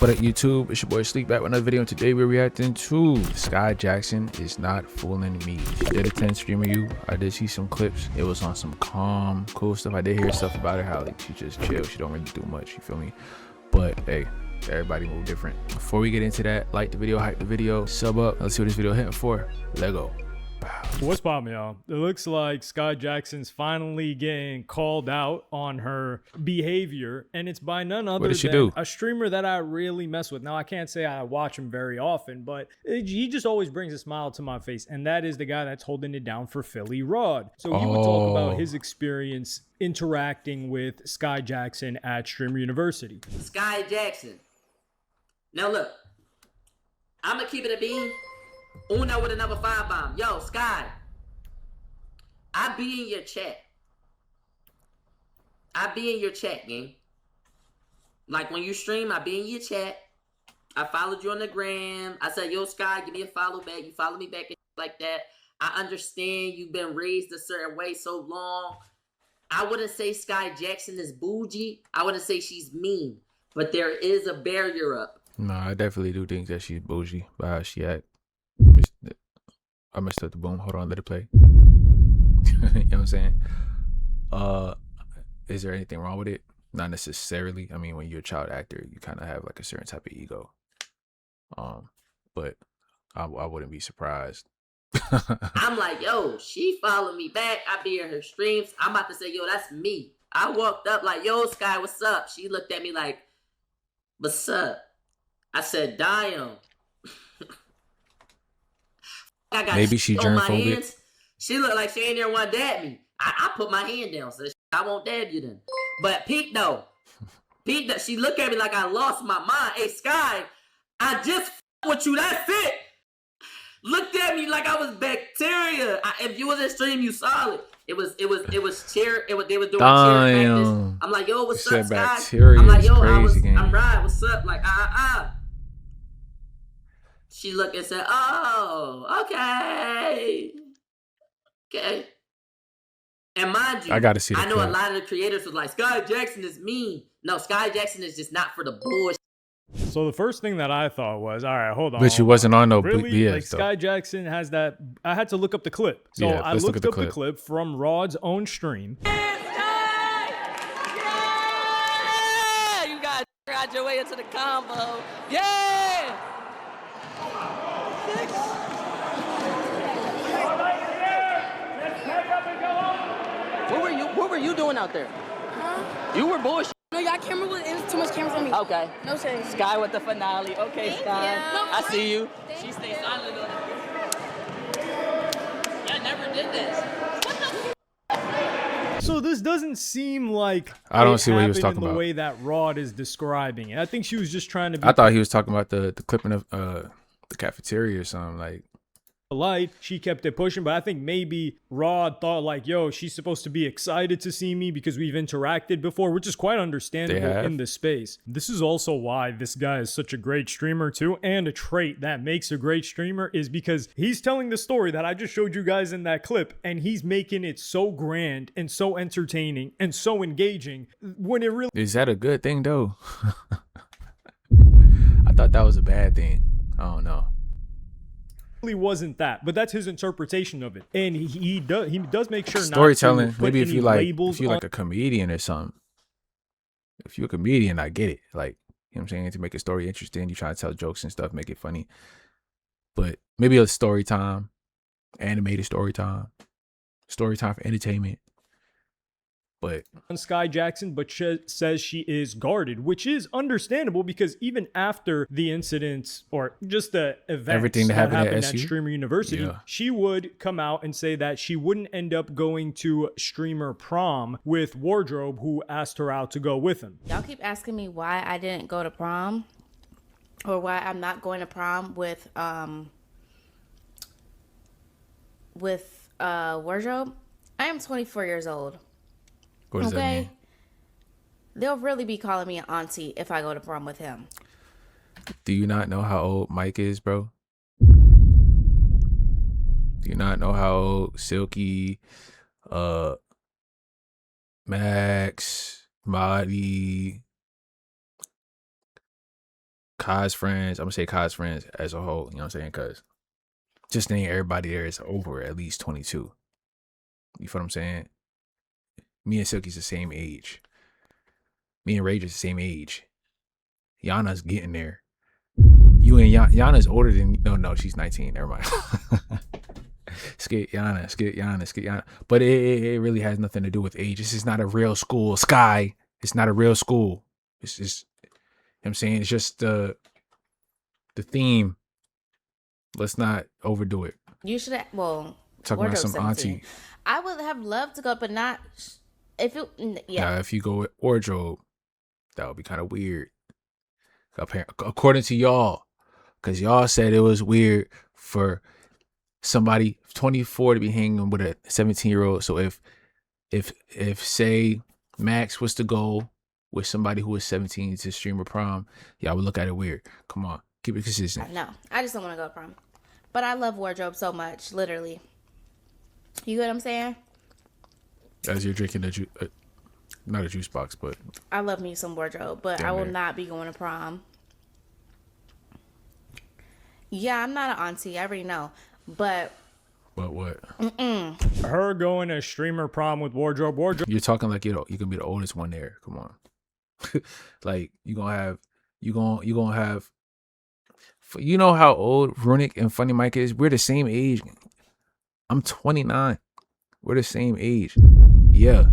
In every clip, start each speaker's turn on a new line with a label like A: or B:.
A: What up, YouTube? It's your boy Sleep back with another video, and today we're reacting to Skai Jackson Is Not Fooling Me. She did a 10 stream review. I did see some clips. It was on some calm, cool stuff. I did hear stuff about her, how like she just chill. She don't really do much, you feel me? But hey, everybody move different. Before we get into that, like the video, hype the video, sub up. Let's see what this video hitting for. Let go.
B: What's poppin', y'all? It looks like Skai Jackson's finally getting called out on her behavior, and it's by none other than a streamer that I really mess with. Now, I can't say I watch him very often, but he just always brings a smile to my face, and that is the guy that's holding it down for Philly Rod. So he would talk about his experience interacting with Skai Jackson at Streamer University.
C: Skai Jackson. Now look, I'm gonna keep it a bean. Uno with another 5 bomb. Yo, Skai. I be in your chat. I be in your chat, gang. Like when you stream, I be in your chat. I followed you on the gram. I said, yo, Skai, give me a follow back. You follow me back and like that. I understand you've been raised a certain way so long. I wouldn't say Skai Jackson is bougie. I wouldn't say she's mean. But there is a barrier up.
A: No, I definitely do think that she's bougie by how she act. I messed up the boom. Hold on, let it play. You know what I'm saying? Is there anything wrong with it? Not necessarily. I mean, when you're a child actor, you kind of have like a certain type of ego. But I wouldn't be surprised.
C: I'm like, yo, she followed me back. I be in her streams. I'm about to say, yo, that's me. I walked up like, yo, Skai, what's up? She looked at me like, what's up? I said, damn. I got
A: maybe she germphobic.
C: She looked like she ain't there want to dab me. I put my hand down, so I won't dab you then. But Pete though, she looked at me like I lost my mind. Hey Skai, I just with you. That's it. Looked at me like I was bacteria. If you was in stream, you saw it. It was cheer. They were doing cheer practice. I'm like, yo, what's up, Skai? I'm like, yo, I'm right. What's up? Like, She looked and said, oh, okay. Okay. And mind you,
A: I gotta see the
C: I know
A: clip.
C: a lot of the creators was like, Skai Jackson is mean. No, Skai Jackson is just not for the bullshit.
B: So the first thing that I thought was, all right, hold on.
A: But she wasn't on no
B: really?
A: BS,
B: like Skai Jackson has that. I had to look up the clip. So
A: yeah,
B: I looked up the clip from Rod's own stream.
C: Yeah! You got to ride your way into the combo. Yeah! What were you doing out there?
D: Huh?
C: You were bullshit.
D: No, y'all camera was too much cameras on me.
C: Okay.
D: No shade.
C: Skai with the finale. Okay,
D: Thank
C: Skai.
D: you. No,
C: I see you.
D: Thank
C: She stayed silent on it. I never did this.
B: So this doesn't seem like
A: I don't see what he was talking
B: in the
A: about.
B: way that Rod is describing it. I think she was just trying to be
A: I thought he was talking about the clipping of the cafeteria or something. Like,
B: polite. She kept it pushing, but I think maybe Rod thought like, yo, she's supposed to be excited to see me because we've interacted before, which is quite understandable in this space. This is also why this guy is such a great streamer too, and a trait that makes a great streamer is because he's telling the story that I just showed you guys in that clip, and he's making it so grand and so entertaining and so engaging when it really
A: is that a good thing though? I thought that was a bad thing. I don't know.
B: Wasn't that, but that's his interpretation of it, and he does make sure
A: storytelling.
B: Not to
A: maybe if you like
B: on
A: a comedian or something. If you're a comedian, I get it. Like, you know what I'm saying, to make a story interesting, you try to tell jokes and stuff, make it funny. But maybe a story time, animated story time for entertainment. But
B: on Skai Jackson, but says she is guarded, which is understandable because even after the incidents or just the events
A: everything that happened at
B: Streamer University, she would come out and say that she wouldn't end up going to Streamer Prom with Wardrobe, who asked her out to go with him.
E: Y'all keep asking me why I didn't go to prom or why I'm not going to prom with Wardrobe. I am 24 years old.
A: what does that mean?
E: They'll really be calling me an auntie if I go to prom with him.
A: Do you not know how old Mike is, bro? Do you not know how old Silky, Max, Marty, Kai's friends. I'm gonna say Kai's friends as a whole. You know what I'm saying? Cause just name everybody there is over at least 22. You feel what I'm saying? Me and Silky's the same age. Me and Rage is the same age. Yana's getting there. You and Yana's older than no, she's 19. Never mind. Skit Yana. But it really has nothing to do with age. This is not a real school. Sky. It's not a real school. It's just, you know what I'm saying, it's just the theme. Let's not overdo it.
E: You should have, well,
A: talking about some
E: 17.
A: auntie.
E: I would have loved to go, but not if it. Yeah.
A: Now, if you go with wardrobe, that would be kind of weird. According to y'all, because y'all said it was weird for somebody 24 to be hanging with a 17-year-old. So if say Max was to go with somebody who was 17 to streamer prom, y'all would look at it weird. Come on, keep it consistent.
E: No, I just don't want to go to prom. But I love wardrobe so much, literally. You get what I'm saying?
A: As you're drinking not a juice box, but
E: I love me some wardrobe, but I will not be going to prom. Yeah, I'm not an auntie. I already know. But
A: what?
B: Her going to streamer prom with wardrobe.
A: You're talking like you can be the oldest one there. Come on. Like you gonna have you know how old Runic and Funny Mike is? We're the same age. I'm 29. We're the same age. Yeah.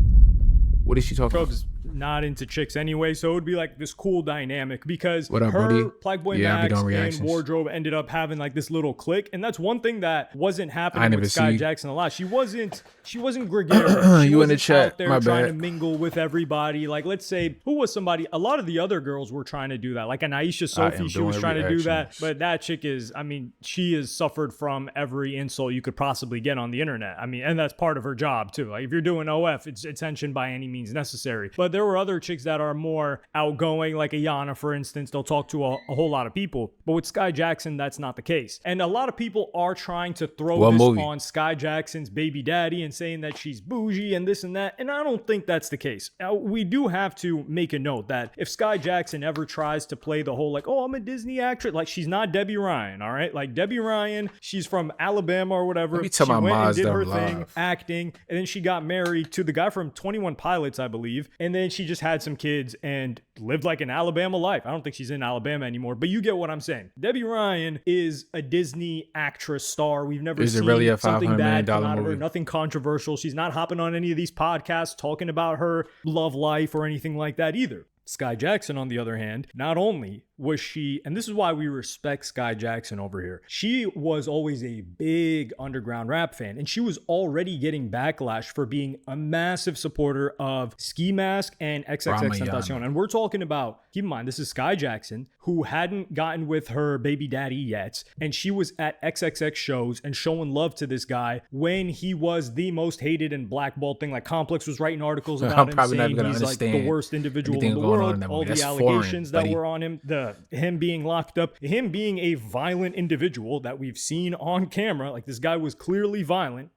A: What is she talking about?
B: Not into chicks anyway, so it would be like this cool dynamic because
A: what up,
B: her,
A: Brody?
B: Plague Boy Max, and Wardrobe ended up having like this little clique, and that's one thing that wasn't happening with Skai Jackson a lot. She wasn't gregarious. She
A: you
B: wasn't
A: in the chat?
B: out there
A: My
B: trying
A: bad.
B: to mingle with everybody. Like, let's say who was somebody? A lot of the other girls were trying to do that. Like an Aisha Sophie, she was trying to do that, but that chick is, I mean, she has suffered from every insult you could possibly get on the internet. I mean, and that's part of her job too. Like if you're doing OF, it's attention by any means necessary. But there were other chicks that are more outgoing, like Ayana, for instance. They'll talk to a whole lot of people. But with Skai Jackson, that's not the case. And a lot of people are trying to throw on Skai Jackson's baby daddy and saying that she's bougie and this and that. And I don't think that's the case. Now, we do have to make a note that if Skai Jackson ever tries to play the whole like, oh, I'm a Disney actress, like she's not Debbie Ryan, all right? Like Debbie Ryan, she's from Alabama or whatever. She went and did her thing, acting, and then she got married to the guy from 21 Pilots, I believe. And then she just had some kids and lived like an Alabama life. I don't think she's in Alabama anymore, but you get what I'm saying. Debbie Ryan is a Disney actress star. We've never seen
A: really a
B: something bad come out of her,
A: movie?
B: nothing controversial. She's not hopping on any of these podcasts talking about her love life or anything like that either. Skai Jackson, on the other hand, not only was she, and this is why we respect Skai Jackson over here, she was always a big underground rap fan, and she was already getting backlash for being a massive supporter of Ski Mask and XXXTentacion. And we're talking about, keep in mind, this is Skai Jackson, who hadn't gotten with her baby daddy yet, and she was at XXX shows and showing love to this guy when he was the most hated and blackballed thing. Like Complex was writing articles about him saying he's like the worst individual in the world. All the allegations that were on him, him being locked up, him being a violent individual that we've seen on camera. Like this guy was clearly violent.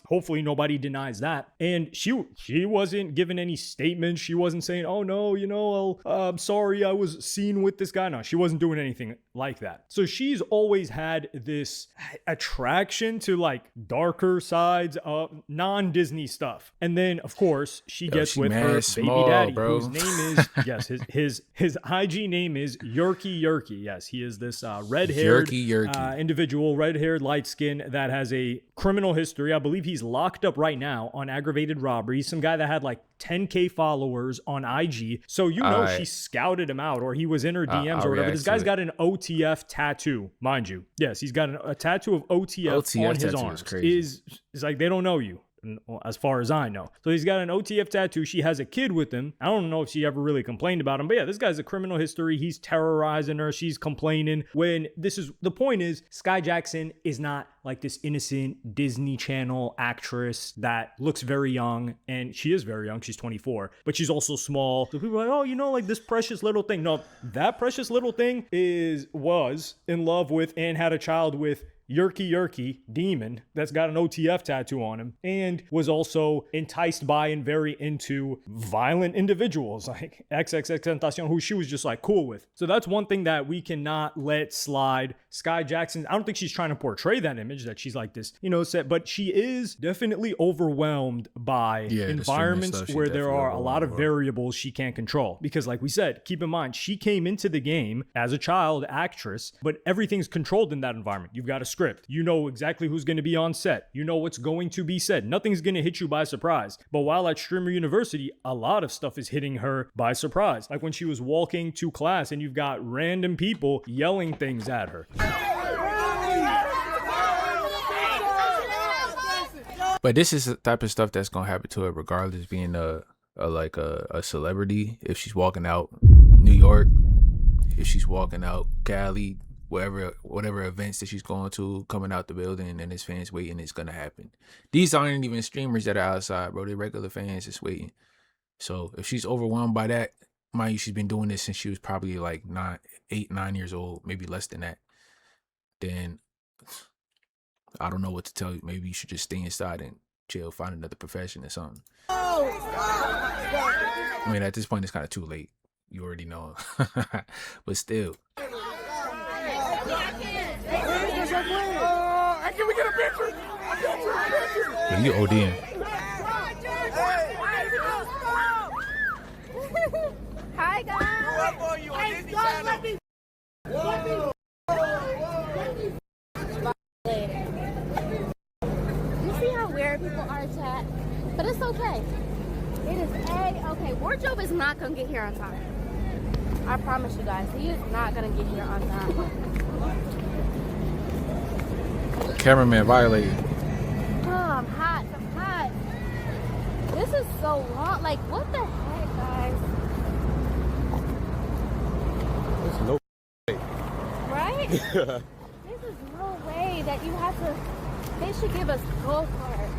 B: Hopefully nobody denies that. And she wasn't giving any statements. She wasn't saying, oh no, I'm sorry I was seen with this guy. No, she wasn't doing anything like that. So she's always had this attraction to like darker sides of non-Disney stuff. And then of course she gets with her baby daddy, whose name is yes, his IG name is Yerky. Yes, he is this red-haired individual, red-haired, light-skinned, that has a criminal history. I believe he's locked up right now on aggravated robbery. He's some guy that had like 10K followers on IG. So she scouted him out, or he was in her DMs or whatever. This guy's got an OTF tattoo, mind you. Yes, he's got a tattoo of OTF on his arm. Is like they don't know you, as far as I know. So he's got an OTF tattoo. She has a kid with him. I don't know if she ever really complained about him, but yeah, this guy's a criminal history. He's terrorizing her. She's complaining. The point is, Skai Jackson is not like this innocent Disney Channel actress that looks very young, and she is very young. She's 24, but she's also small. So people are like, oh, like this precious little thing. No, that precious little thing was in love with and had a child with Yerky demon that's got an OTF tattoo on him and was also enticed by and very into violent individuals like XXXTentacion, who she was just like cool with. So that's one thing that we cannot let slide. Skai Jackson, I don't think she's trying to portray that image that she's like this, set, but she is definitely overwhelmed by environments where there are a lot of variables she can't control. Because like we said, keep in mind, she came into the game as a child actress, but everything's controlled in that environment. You've got a script. You know exactly who's going to be on set. You know what's going to be said. Nothing's going to hit you by surprise. But while at Streamer University, a lot of stuff is hitting her by surprise. Like when she was walking to class and you've got random people yelling things at her.
A: But this is the type of stuff that's gonna happen to her regardless, being a celebrity. If she's walking out New York, if she's walking out Cali, whatever events that she's going to, coming out the building and there's fans waiting, it's gonna happen. These aren't even streamers that are outside, bro. They're regular fans just waiting. So if she's overwhelmed by that, mind you, she's been doing this since she was probably like 8, 9 years old, maybe less than that. Then I don't know what to tell you. Maybe you should just stay inside and chill, find another profession or something. I mean, at this point, it's kind of too late. You already know. But still.
F: Can we get a picture?
A: Yeah, you ODing.
E: Hi, guys. You see how weird people are, chat? But it's okay. It is okay. Wardrobe is not gonna get here on time. I promise you guys, he is not gonna get here on time.
A: Cameraman violated.
E: Oh, I'm hot. This is so long. Like, what the heck, guys?
F: There's no way.
E: Right? This is no way that you have to. They should give us go cards.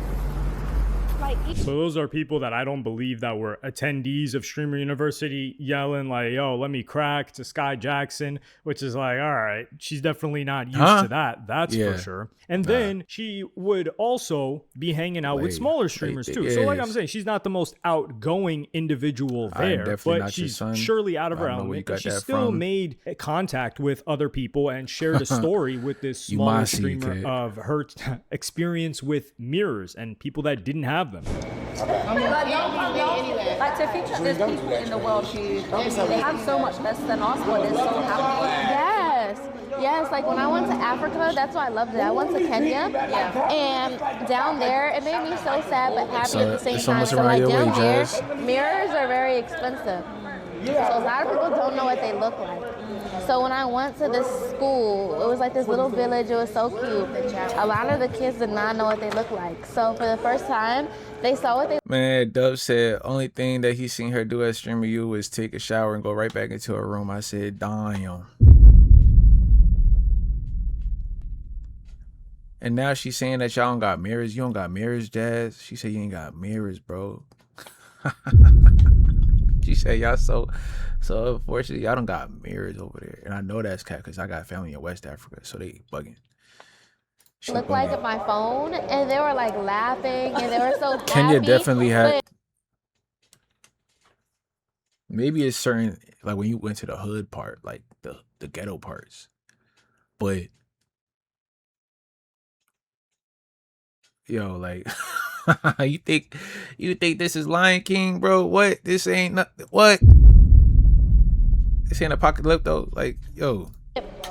E: Like,
B: so those are people that I don't believe that were attendees of Streamer University yelling like, yo, let me crack to Skai Jackson, which is like, all right, she's definitely not used to that. That's for sure. And then she would also be hanging out with smaller streamers too. So like I'm saying, she's not the most outgoing individual there, but she's surely out of her element. But she still made contact with other people and shared a story with this smaller streamer of her experience with mirrors and people that didn't have them.
G: Like to feature there's people in the world who they have so much less than us, but they're so happy.
E: Yes, like when I went to Africa, that's why I loved it. I went to Kenya, and down there, it made me so sad but happy at the same time. So like down there, mirrors are very expensive. So a lot of people don't know what they look like. So when I went to this school, it was like this little village. It was so cute. A lot of the kids did not know what they looked like. So for the first time, they saw what they...
A: Man, Dub said only thing that he seen her do at Streamer U was take a shower and go right back into her room. I said, damn. And now she's saying that y'all don't got mirrors. You don't got mirrors, Jazz. She said you ain't got mirrors, bro. She said y'all so unfortunately y'all don't got mirrors over there. And I know that's cat because I got family in West Africa, so they bugging.
E: Look like at my phone, and they were like laughing, and they were so happy.
A: Kenya definitely had. Maybe it's certain, like when you went to the hood part, like the ghetto parts, but yo, like you think this is Lion King, bro? What? This ain't nothing. What? This ain't Apocalypto. Like, yo.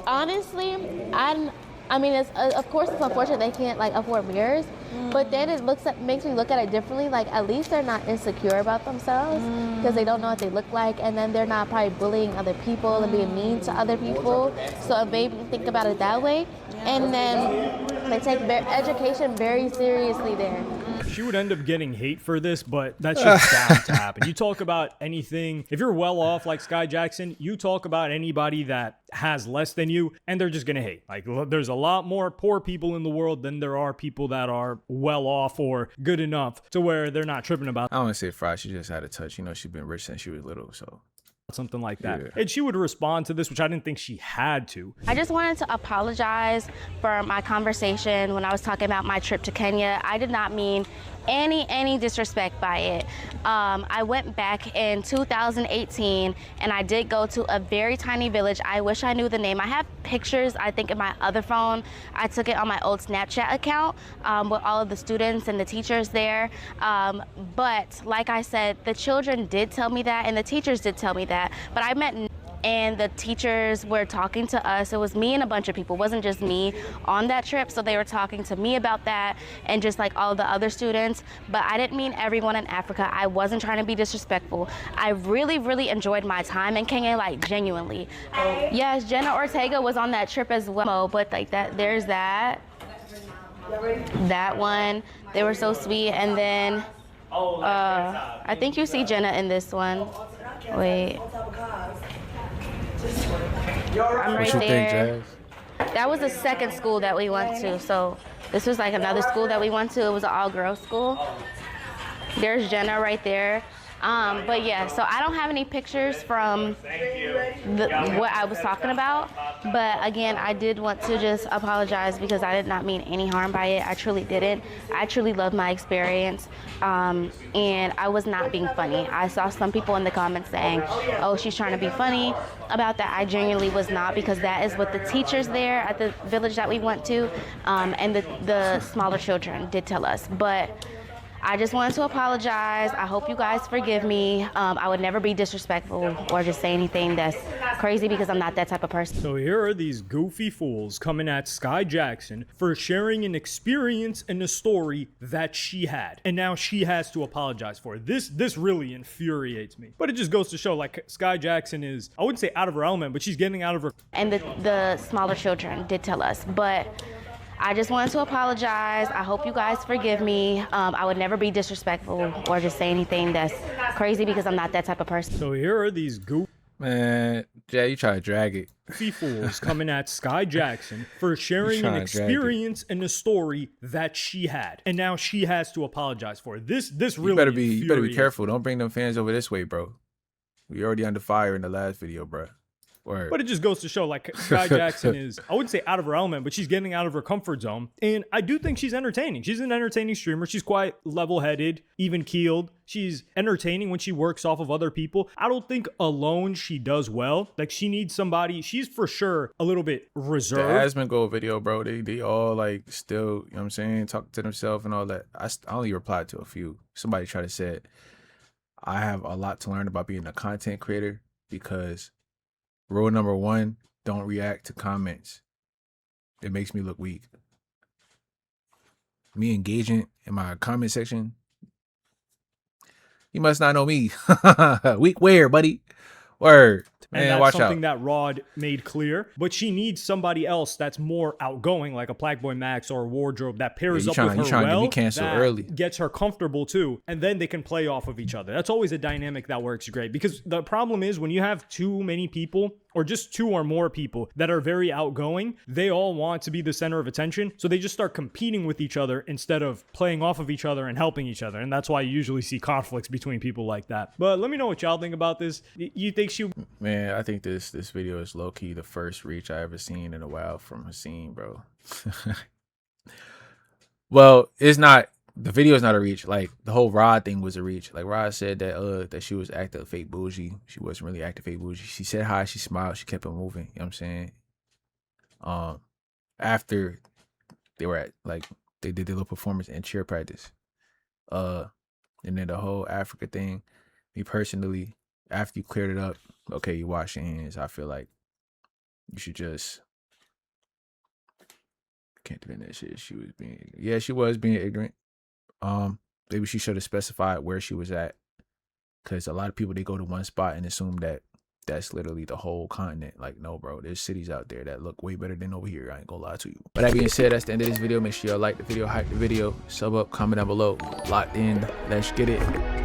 E: Honestly, I mean, it's of course it's unfortunate they can't like afford mirrors, but then it makes me look at it differently. Like at least they're not insecure about themselves because they don't know what they look like, and then they're not probably bullying other people and being mean to other people. So it made me think about it that way, and then they take education very seriously there.
B: She would end up getting hate for this, but that's just bound to happen. You talk about anything, if you're well off like Skai Jackson, you talk about anybody that has less than you, and they're just going to hate. Like, there's a lot more poor people in the world than there are people that are well off or good enough to where they're not tripping about.
A: I don't want to say Fry. She just had a touch. You know, she's been rich since she was little, so
B: something like that. And she would respond to this, which I didn't think she had to.
E: I just wanted to apologize for my conversation when I was talking about my trip to Kenya. I did not mean any disrespect by it. I went back in 2018 and I did go to a very tiny village. I wish I knew the name. I have pictures, I think, in my other phone. I took it on my old Snapchat account with all of the students and the teachers there. But like I said, the children did tell me that and the teachers did tell me that. But I met and the teachers were talking to us. It was me and a bunch of people. It wasn't just me on that trip. So they were talking to me about that and just like all the other students. But I didn't mean everyone in Africa. I wasn't trying to be disrespectful. I really enjoyed my time in Kenya, like genuinely. Yes, Jenna Ortega was on that trip as well. But like that, there's that one. They were so sweet. And then I think you see Jenna in this one. Wait. I'm right there. That was the second school that we went to. So this was like another school that we went to. It was an all-girls school. There's Jenna right there. But yeah, so I don't have any pictures from what I was talking about. But again, I did want to just apologize because I did not mean any harm by it. I truly didn't. I truly loved my experience. And I was not being funny. I saw some people in the comments saying, oh, she's trying to be funny about that. I genuinely was not, because that is what the teachers there at the village that we went to and the smaller children did tell us. But I just wanted to apologize. I hope you guys forgive me. I would never be disrespectful or just say anything that's crazy because I'm not that type of person.
B: So here are these goofy fools coming at Skai Jackson for sharing an experience and a story that she had. And now she has to apologize for it. This really infuriates me. But it just goes to show, like, Skai Jackson is, I wouldn't say out of her element, but she's getting out of her.
E: And the smaller children did tell us. But I just wanted to apologize. I hope you guys forgive me. I would never be disrespectful or just say anything that's crazy because I'm not that type of person.
B: So here are these
A: Man, Jay, you try to drag it.
B: Goofy fools coming at Skai Jackson for sharing an experience and a story that she had. And now she has to apologize for it. This really
A: you better be careful. Don't bring them fans over this way, bro. We already under fire in the last video, bro. Word.
B: But it just goes to show, like, Skai Jackson is, I wouldn't say out of her element, but she's getting out of her comfort zone. And I do think she's entertaining. She's an entertaining streamer. She's quite level-headed, even-keeled. She's entertaining when she works off of other people. I don't think alone she does well. Like, she needs somebody. She's for sure a little bit reserved.
A: The Asmongold video, bro, they all, like, still, you know what I'm saying, talk to themselves and all that. I only replied to a few. Somebody tried to say it. I have a lot to learn about being a content creator because rule number one, don't react to comments. It makes me look weak. Me engaging in my comment section, you must not know me. Weak where, buddy? Word.
B: And
A: man,
B: that's something that Rod made clear. But she needs somebody else that's more outgoing, like a Plagueboy Max or a Wardrobe that pairs up with her well, that gets her comfortable too. And then they can play off of each other. That's always a dynamic that works great. Because the problem is when you have too many people, or just two or more people that are very outgoing, they all want to be the center of attention. So they just start competing with each other instead of playing off of each other and helping each other. And that's why you usually see conflicts between people like that. But let me know what y'all think about this. You think she...
A: Man, I think this video is low-key the first reach I ever seen in a while from Haseen, bro. Well, it's not... The video is not a reach. Like, the whole Rod thing was a reach. Like, Rod said that that she was acting fake bougie. She wasn't really acting fake bougie. She said hi, she smiled, she kept it moving. You know what I'm saying? After they were at, like, they did their little performance and cheer practice. And then the whole Africa thing, me personally, after you cleared it up, okay, you wash your hands, I feel like you should just... Can't defend that shit. She was being ignorant. Maybe she should have specified where she was at, because a lot of people, they go to one spot and assume that that's literally the whole continent. Like, no, bro, there's cities out there that look way better than over here. I ain't gonna lie to you. But that being said, that's the end of this video. Make sure y'all like the video, hype the video, sub up, comment down below. Locked in. Let's get it.